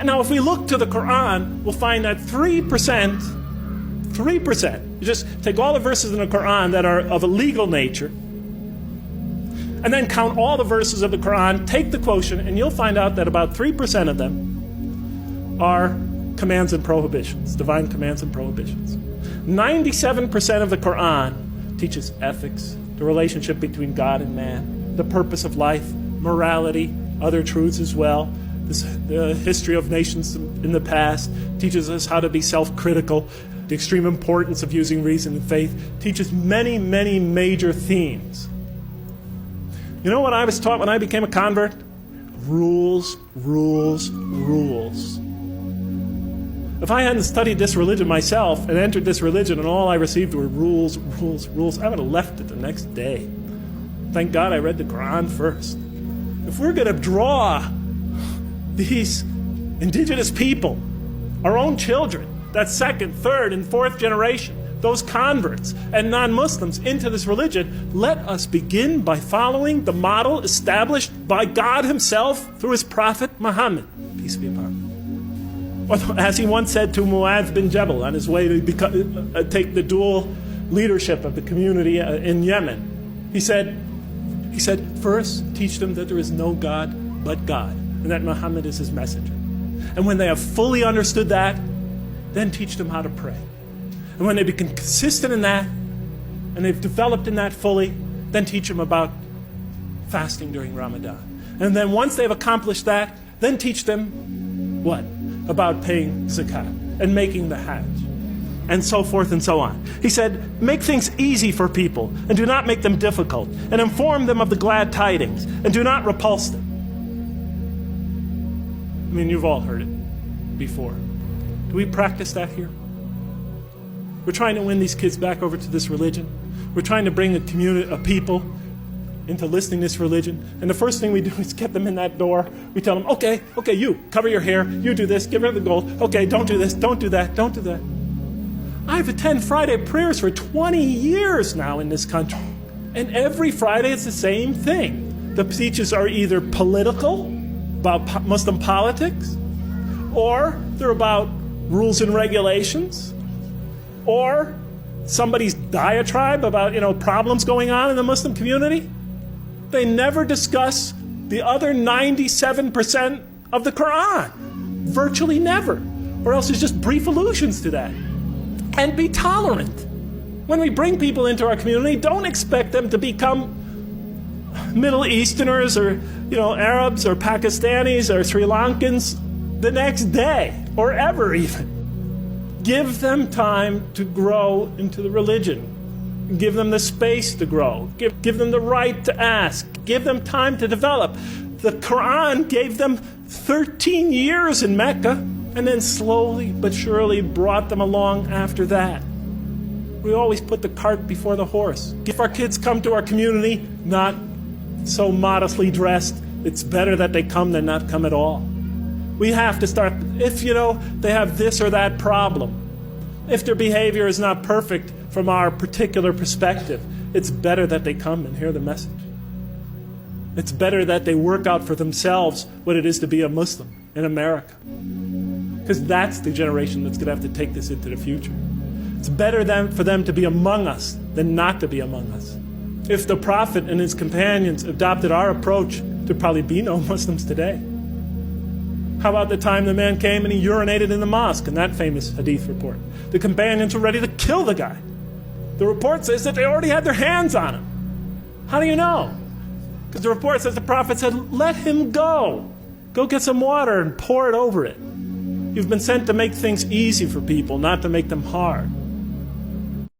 And now if we look to the Quran, we'll find that 3%, you just take all the verses in the Quran that are of a legal nature, and then count all the verses of the Quran, take the quotient, and you'll find out that about 3% of them are commands and prohibitions, divine commands and prohibitions. 97% of the Quran teaches ethics, the relationship between God and man, the purpose of life, morality, other truths as well. The history of nations in the past teaches us how to be self-critical, the extreme importance of using reason and faith, teaches many, many major themes. You know what I was taught when I became a convert? Rules, rules, rules. If I hadn't studied this religion myself and entered this religion and all I received were rules, rules, rules, I would have left it the next day. Thank God I read the Quran first. If we're going to draw these indigenous people, our own children, that second, third, and fourth generation, those converts and non-Muslims into this religion, let us begin by following the model established by God himself through his prophet Muhammad, peace be upon him. As he once said to Mu'adh bin Jabal on his way to take the dual leadership of the community in Yemen, he said, first teach them that there is no God but God, and that Muhammad is his messenger. And when they have fully understood that, then teach them how to pray. And when they become consistent in that, and they've developed in that fully, then teach them about fasting during Ramadan. And then once they've accomplished that, then teach them what? About paying zakat and making the hajj, and so forth and so on. He said, make things easy for people, and do not make them difficult, and inform them of the glad tidings, and do not repulse them. I mean, you've all heard it before. Do we practice that here? We're trying to win these kids back over to this religion. We're trying to bring a community of people into listening to this religion. And the first thing we do is get them in that door. We tell them, okay, you, cover your hair, you do this, give her the gold. Okay, don't do this, don't do that, don't do that. I've attended Friday prayers for 20 years now in this country. And every Friday it's the same thing. The speeches are either political, about Muslim politics, or they're about rules and regulations, or somebody's diatribe about, problems going on in the Muslim community. They never discuss the other 97% of the Quran. Virtually never. Or else it's just brief allusions to that. And be tolerant. When we bring people into our community, don't expect them to become Middle Easterners or, Arabs or Pakistanis or Sri Lankans the next day, or ever even. Give them time to grow into the religion. Give them the space to grow. Give them the right to ask. Give them time to develop. The Quran gave them 13 years in Mecca, and then slowly but surely brought them along after that. We always put the cart before the horse. If our kids come to our community not so modestly dressed, it's better that they come than not come at all. We have to start, if they have this or that problem, if their behavior is not perfect from our particular perspective, it's better that they come and hear the message. It's better that they work out for themselves what it is to be a Muslim in America. Because that's the generation that's going to have to take this into the future. It's better for them to be among us than not to be among us. If the Prophet and his companions adopted our approach, there'd probably be no Muslims today. How about the time the man came and he urinated in the mosque in that famous hadith report? The companions were ready to kill the guy. The report says that they already had their hands on him. How do you know? Because the report says the Prophet said, let him go. Go get some water and pour it over it. You've been sent to make things easy for people, not to make them hard.